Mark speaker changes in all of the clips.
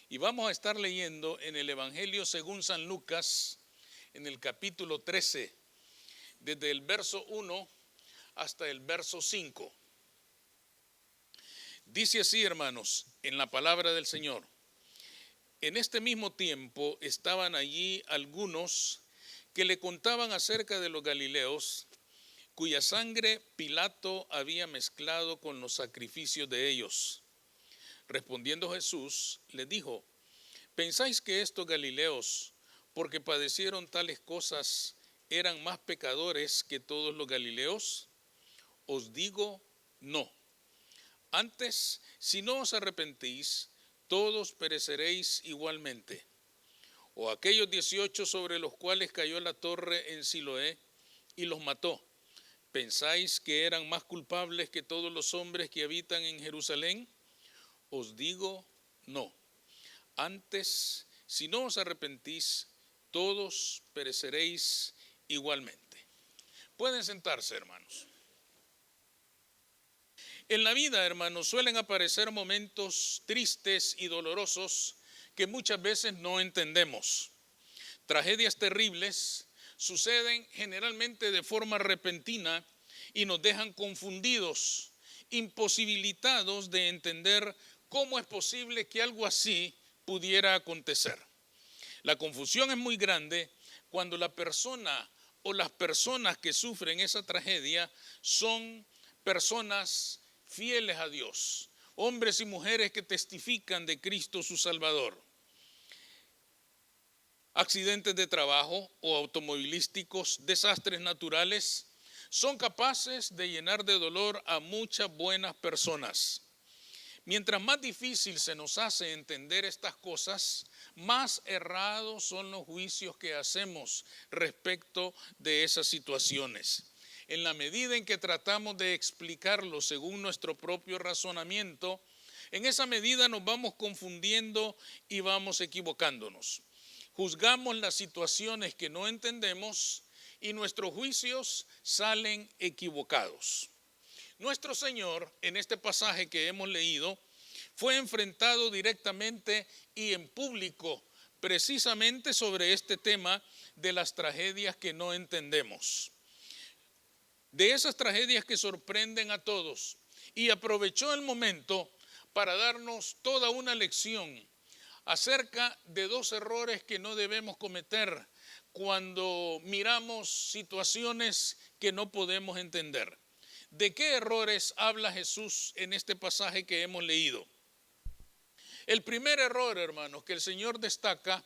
Speaker 1: Y vamos a estar leyendo en el Evangelio según San Lucas, en el capítulo 13, desde el verso 1 hasta el verso 5. Dice así, hermanos, en la palabra del Señor. En este mismo tiempo estaban allí algunos que le contaban acerca de los galileos, cuya sangre Pilato había mezclado con los sacrificios de ellos. Respondiendo Jesús, les dijo: ¿pensáis que estos galileos, porque padecieron tales cosas, eran más pecadores que todos los galileos? Os digo, no. Antes, si no os arrepentís, todos pereceréis igualmente. O aquellos 18 sobre los cuales cayó la torre en Siloé y los mató, ¿pensáis que eran más culpables que todos los hombres que habitan en Jerusalén? Os digo, no. Antes, si no os arrepentís, todos pereceréis igualmente. Pueden sentarse, hermanos. En la vida, hermanos, suelen aparecer momentos tristes y dolorosos que muchas veces no entendemos. Tragedias terribles suceden generalmente de forma repentina y nos dejan confundidos, imposibilitados de entender cómo es posible que algo así pudiera acontecer. La confusión es muy grande cuando la persona o las personas que sufren esa tragedia son personas fieles a Dios, hombres y mujeres que testifican de Cristo su Salvador. Accidentes de trabajo o automovilísticos, desastres naturales, son capaces de llenar de dolor a muchas buenas personas. Mientras más difícil se nos hace entender estas cosas, más errados son los juicios que hacemos respecto de esas situaciones. En la medida en que tratamos de explicarlo según nuestro propio razonamiento, en esa medida nos vamos confundiendo y vamos equivocándonos. Juzgamos las situaciones que no entendemos y nuestros juicios salen equivocados. Nuestro Señor, en este pasaje que hemos leído, fue enfrentado directamente y en público precisamente sobre este tema de las tragedias que no entendemos. De esas tragedias que sorprenden a todos, y aprovechó el momento para darnos toda una lección acerca de dos errores que no debemos cometer cuando miramos situaciones que no podemos entender. ¿De qué errores habla Jesús en este pasaje que hemos leído? El primer error, hermanos, que el Señor destaca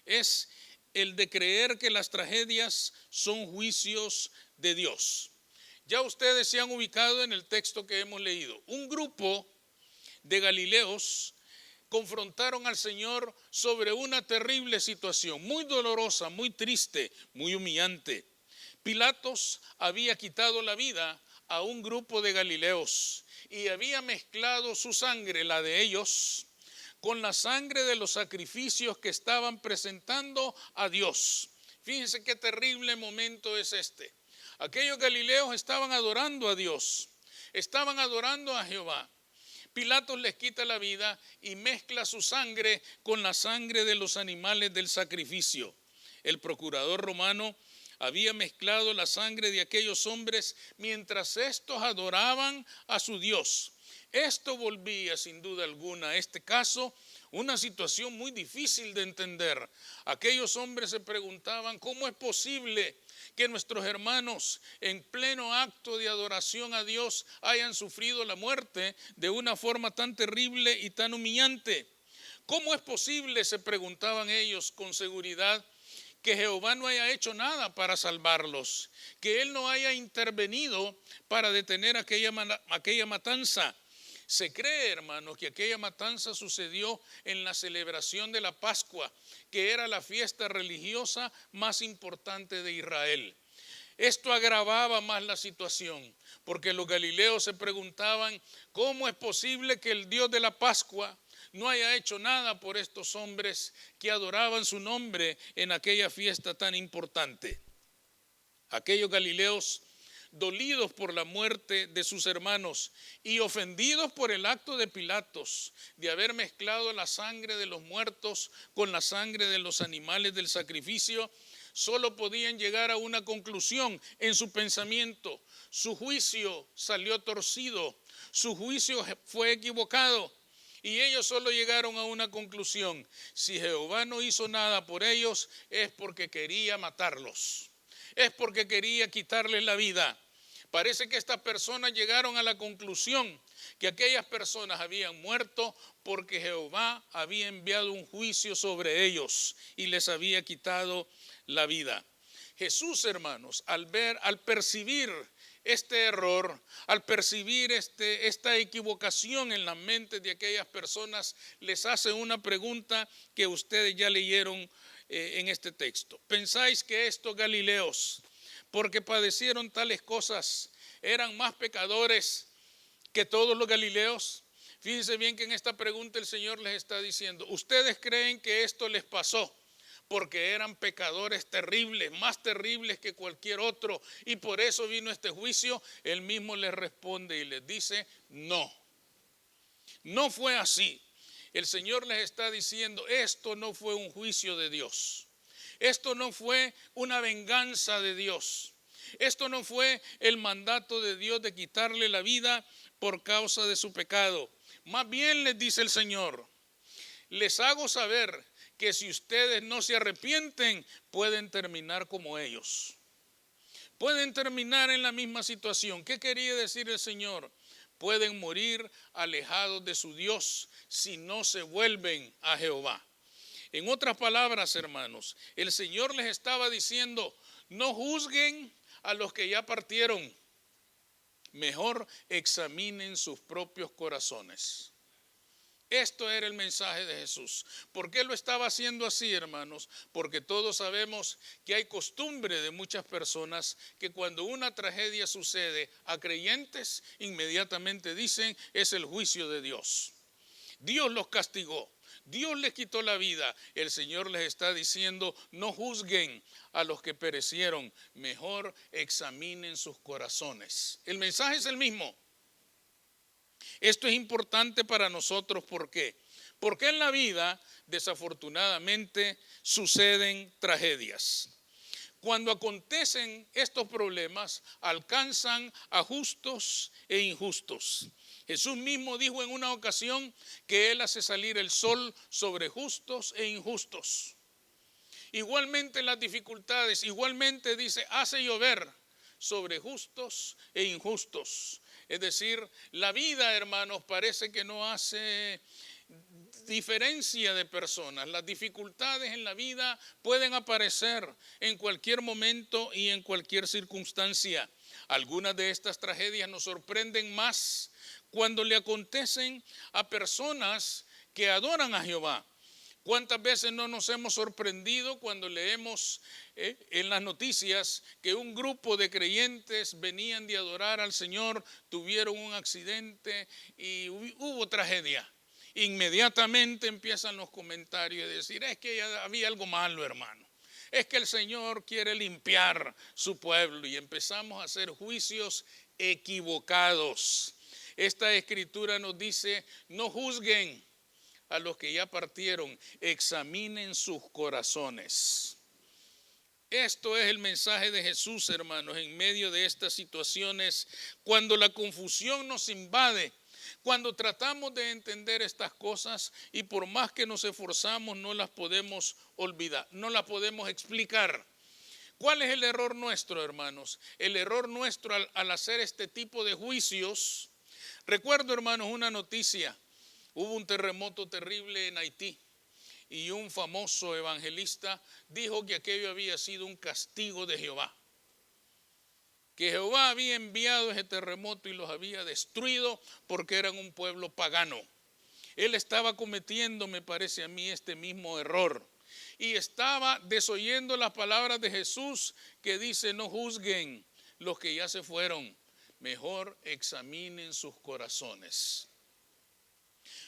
Speaker 1: es el de creer que las tragedias son juicios de Dios. Ya ustedes se han ubicado en el texto que hemos leído. Un grupo de galileos confrontaron al Señor sobre una terrible situación, muy dolorosa, muy triste, muy humillante. Pilatos había quitado la vida a un grupo de galileos y había mezclado su sangre, la de ellos, con la sangre de los sacrificios que estaban presentando a Dios. Fíjense qué terrible momento es este. Aquellos galileos estaban adorando a Dios, estaban adorando a Jehová. Pilatos les quita la vida y mezcla su sangre con la sangre de los animales del sacrificio. El procurador romano había mezclado la sangre de aquellos hombres mientras estos adoraban a su Dios. Esto volvía sin duda alguna a este caso una situación muy difícil de entender. Aquellos hombres se preguntaban: ¿cómo es posible que nuestros hermanos en pleno acto de adoración a Dios hayan sufrido la muerte de una forma tan terrible y tan humillante? ¿Cómo es posible, se preguntaban ellos con seguridad, que Jehová no haya hecho nada para salvarlos, que Él no haya intervenido para detener aquella matanza? Se cree, hermanos, que aquella matanza sucedió en la celebración de la Pascua, que era la fiesta religiosa más importante de Israel. Esto agravaba más la situación, porque los galileos se preguntaban: ¿cómo es posible que el Dios de la Pascua no haya hecho nada por estos hombres que adoraban su nombre en aquella fiesta tan importante? Aquellos galileos dolidos por la muerte de sus hermanos y ofendidos por el acto de Pilatos de haber mezclado la sangre de los muertos con la sangre de los animales del sacrificio, solo podían llegar a una conclusión en su pensamiento. Su juicio salió torcido, su juicio fue equivocado. Y ellos solo llegaron a una conclusión: si Jehová no hizo nada por ellos, es porque quería matarlos, es porque quería quitarles la vida. Parece que estas personas llegaron a la conclusión que aquellas personas habían muerto porque Jehová había enviado un juicio sobre ellos y les había quitado la vida. Jesús, hermanos, al percibir este error, al percibir esta equivocación en la mente de aquellas personas, les hace una pregunta que ustedes ya leyeron en este texto. ¿Pensáis que estos galileos, porque padecieron tales cosas, eran más pecadores que todos los galileos? Fíjense bien que en esta pregunta el Señor les está diciendo: ¿ustedes creen que esto les pasó porque eran pecadores terribles, más terribles que cualquier otro, y por eso vino este juicio? Él mismo les responde y les dice: no, no fue así. El Señor les está diciendo: esto no fue un juicio de Dios, esto no fue una venganza de Dios, esto no fue el mandato de Dios de quitarle la vida por causa de su pecado. Más bien, les dice el Señor, les hago saber que si ustedes no se arrepienten, pueden terminar como ellos. Pueden terminar en la misma situación. ¿Qué quería decir el Señor? Pueden morir alejados de su Dios si no se vuelven a Jehová. En otras palabras, hermanos, el Señor les estaba diciendo: no juzguen a los que ya partieron, mejor examinen sus propios corazones. Esto era el mensaje de Jesús. ¿Por qué lo estaba haciendo así, hermanos? Porque todos sabemos que hay costumbre de muchas personas que cuando una tragedia sucede a creyentes, inmediatamente dicen: es el juicio de Dios. Dios los castigó, Dios les quitó la vida. El Señor les está diciendo: no juzguen a los que perecieron, mejor examinen sus corazones. El mensaje es el mismo. Esto es importante para nosotros. ¿Por qué? Porque en la vida, desafortunadamente, suceden tragedias. Cuando acontecen estos problemas, alcanzan a justos e injustos. Jesús mismo dijo en una ocasión que Él hace salir el sol sobre justos e injustos. Igualmente las dificultades, igualmente dice, hace llover sobre justos e injustos. Es decir, la vida, hermanos, parece que no hace diferencia de personas. Las dificultades en la vida pueden aparecer en cualquier momento y en cualquier circunstancia. Algunas de estas tragedias nos sorprenden más cuando le acontecen a personas que adoran a Jehová. ¿Cuántas veces no nos hemos sorprendido cuando leemos en las noticias que un grupo de creyentes venían de adorar al Señor, tuvieron un accidente y hubo tragedia? Inmediatamente empiezan los comentarios a decir: es que ya había algo malo, hermano. Es que el Señor quiere limpiar su pueblo, y empezamos a hacer juicios equivocados. Esta escritura nos dice: no juzguen a los que ya partieron, examinen sus corazones. Esto es el mensaje de Jesús, hermanos, en medio de estas situaciones, cuando la confusión nos invade, cuando tratamos de entender estas cosas y por más que nos esforzamos no las podemos olvidar, no las podemos explicar. ¿Cuál es el error nuestro, hermanos? El error nuestro al hacer este tipo de juicios. Recuerdo, hermanos, una noticia. Hubo un terremoto terrible en Haití y un famoso evangelista dijo que aquello había sido un castigo de Jehová, que Jehová había enviado ese terremoto y los había destruido porque eran un pueblo pagano. Él estaba cometiendo, me parece a mí, este mismo error y estaba desoyendo las palabras de Jesús que dice: no juzguen los que ya se fueron, mejor examinen sus corazones.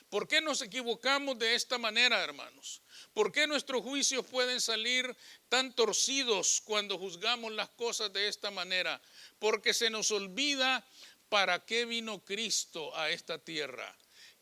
Speaker 1: ¿Por qué nos equivocamos de esta manera, hermanos? ¿Por qué nuestros juicios pueden salir tan torcidos cuando juzgamos las cosas de esta manera? Porque se nos olvida para qué vino Cristo a esta tierra.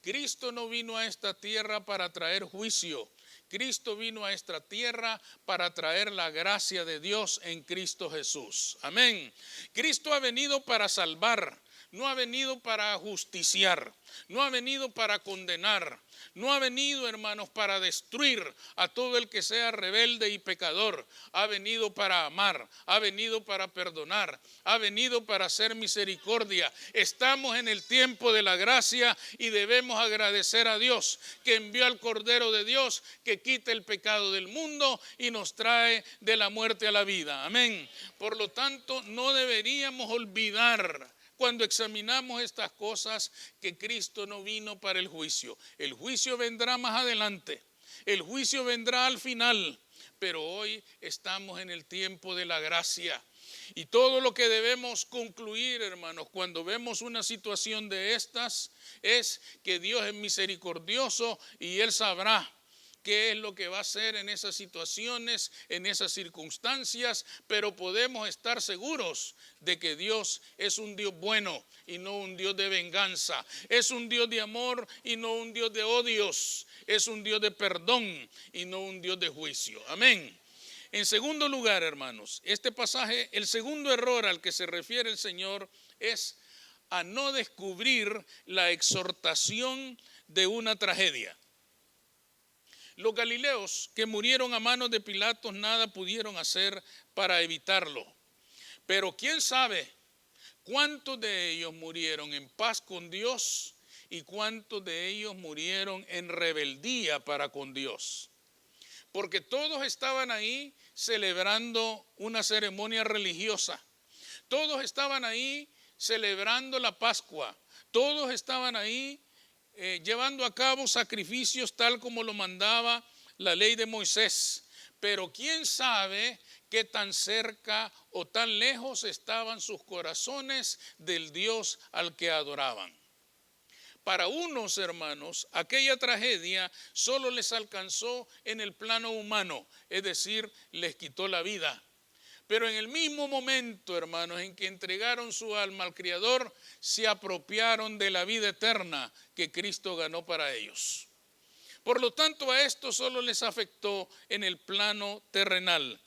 Speaker 1: Cristo no vino a esta tierra para traer juicio. Cristo vino a esta tierra para traer la gracia de Dios en Cristo Jesús. Amén. Cristo ha venido para salvar. No ha venido para justiciar, no ha venido para condenar, no ha venido, hermanos, para destruir a todo el que sea rebelde y pecador. Ha venido para amar, ha venido para perdonar, ha venido para hacer misericordia. Estamos en el tiempo de la gracia y debemos agradecer a Dios que envió al Cordero de Dios que quita el pecado del mundo y nos trae de la muerte a la vida. Amén. Por lo tanto, no deberíamos olvidar, cuando examinamos estas cosas, que Cristo no vino para el juicio. El juicio vendrá más adelante, el juicio vendrá al final, pero hoy estamos en el tiempo de la gracia. Y todo lo que debemos concluir, hermanos, cuando vemos una situación de estas, es que Dios es misericordioso y Él sabrá qué es lo que va a hacer en esas situaciones, en esas circunstancias, pero podemos estar seguros de que Dios es un Dios bueno y no un Dios de venganza. Es un Dios de amor y no un Dios de odios. Es un Dios de perdón y no un Dios de juicio. Amén. En segundo lugar, hermanos, este pasaje, el segundo error al que se refiere el Señor es a no descubrir la exhortación de una tragedia. Los galileos que murieron a manos de Pilatos nada pudieron hacer para evitarlo. Pero quién sabe cuántos de ellos murieron en paz con Dios y cuántos de ellos murieron en rebeldía para con Dios. Porque todos estaban ahí celebrando una ceremonia religiosa. Todos estaban ahí celebrando la Pascua. Todos estaban ahí llevando a cabo sacrificios tal como lo mandaba la ley de Moisés. Pero quién sabe qué tan cerca o tan lejos estaban sus corazones del Dios al que adoraban. Para unos, hermanos, aquella tragedia solo les alcanzó en el plano humano, es decir, les quitó la vida. Pero en el mismo momento, hermanos, en que entregaron su alma al Creador, se apropiaron de la vida eterna que Cristo ganó para ellos. Por lo tanto, a esto solo les afectó en el plano terrenal.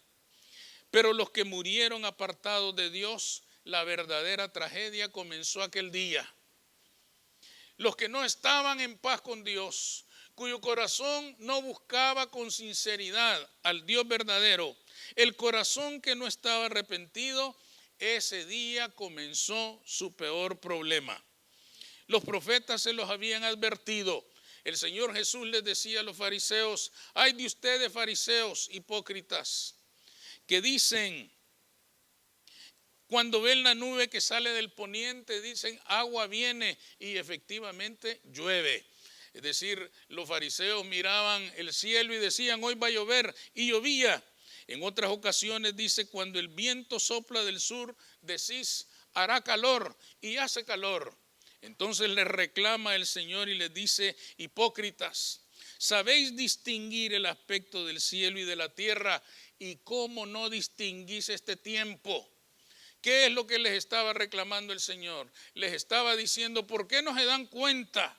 Speaker 1: Pero los que murieron apartados de Dios, la verdadera tragedia comenzó aquel día. Los que no estaban en paz con Dios, cuyo corazón no buscaba con sinceridad al Dios verdadero, el corazón que no estaba arrepentido, ese día comenzó su peor problema. Los profetas se los habían advertido. El Señor Jesús les decía a los fariseos: ay de ustedes, fariseos hipócritas, que dicen, cuando ven la nube que sale del poniente, dicen agua viene, y efectivamente llueve. Es decir, los fariseos miraban el cielo y decían hoy va a llover, y llovía. En otras ocasiones dice, cuando el viento sopla del sur, decís hará calor, y hace calor. Entonces les reclama el Señor y les dice: hipócritas, sabéis distinguir el aspecto del cielo y de la tierra, y cómo no distinguís este tiempo. ¿Qué es lo que les estaba reclamando el Señor? Les estaba diciendo: ¿por qué no se dan cuenta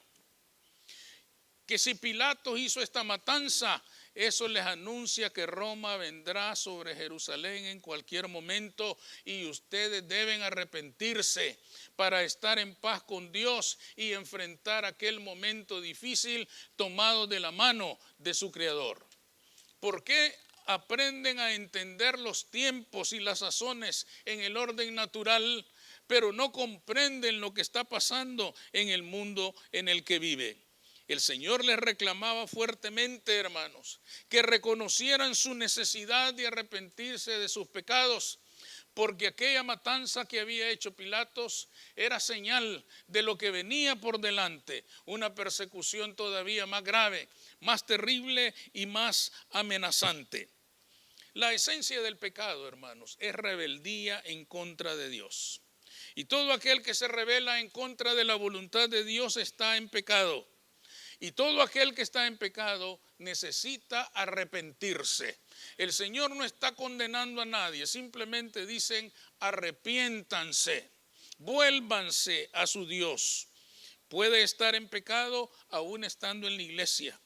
Speaker 1: que si Pilatos hizo esta matanza, eso les anuncia que Roma vendrá sobre Jerusalén en cualquier momento y ustedes deben arrepentirse para estar en paz con Dios y enfrentar aquel momento difícil tomado de la mano de su Creador? ¿Por qué aprenden a entender los tiempos y las sazones en el orden natural, pero no comprenden lo que está pasando en el mundo en el que viven? El Señor les reclamaba fuertemente, hermanos, que reconocieran su necesidad de arrepentirse de sus pecados, porque aquella matanza que había hecho Pilatos era señal de lo que venía por delante, una persecución todavía más grave, más terrible y más amenazante. La esencia del pecado, hermanos, es rebeldía en contra de Dios. Y todo aquel que se rebela en contra de la voluntad de Dios está en pecado. Y todo aquel que está en pecado necesita arrepentirse. El Señor no está condenando a nadie, simplemente dicen arrepiéntanse, vuélvanse a su Dios. Puede estar en pecado aún estando en la iglesia.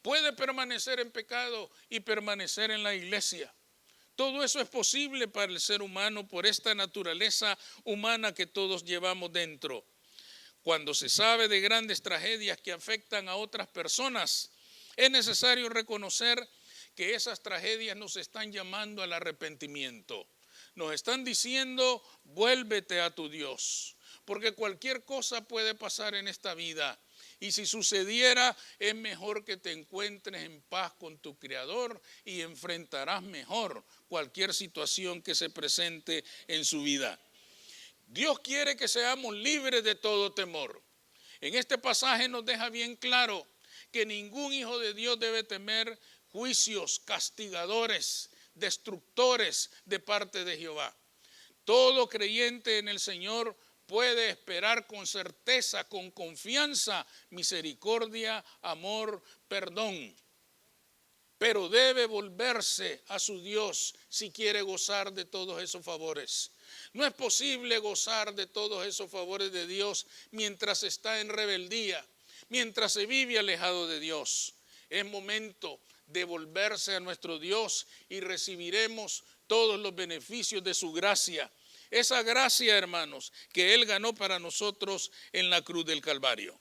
Speaker 1: Puede permanecer en pecado y permanecer en la iglesia. Todo eso es posible para el ser humano por esta naturaleza humana que todos llevamos dentro. Cuando se sabe de grandes tragedias que afectan a otras personas, es necesario reconocer que esas tragedias nos están llamando al arrepentimiento. Nos están diciendo, vuélvete a tu Dios, porque cualquier cosa puede pasar en esta vida. Y si sucediera, es mejor que te encuentres en paz con tu Creador y enfrentarás mejor cualquier situación que se presente en su vida. Dios quiere que seamos libres de todo temor. En este pasaje nos deja bien claro que ningún hijo de Dios debe temer juicios castigadores, destructores de parte de Jehová. Todo creyente en el Señor puede esperar con certeza, con confianza, misericordia, amor, perdón. Pero debe volverse a su Dios si quiere gozar de todos esos favores. No es posible gozar de todos esos favores de Dios mientras está en rebeldía, mientras se vive alejado de Dios. Es momento de volverse a nuestro Dios y recibiremos todos los beneficios de su gracia. Esa gracia, hermanos, que Él ganó para nosotros en la cruz del Calvario.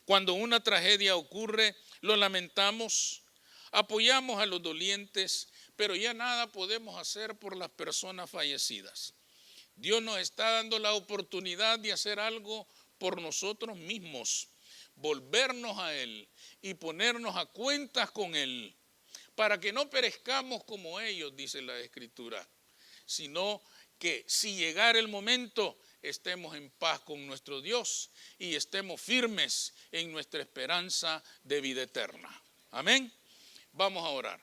Speaker 1: Cuando una tragedia ocurre, lo lamentamos, apoyamos a los dolientes, pero ya nada podemos hacer por las personas fallecidas. Dios nos está dando la oportunidad de hacer algo por nosotros mismos, volvernos a Él y ponernos a cuentas con Él, para que no perezcamos como ellos, dice la Escritura, sino que si llegara el momento, estemos en paz con nuestro Dios y estemos firmes en nuestra esperanza de vida eterna. Amén. Vamos a orar.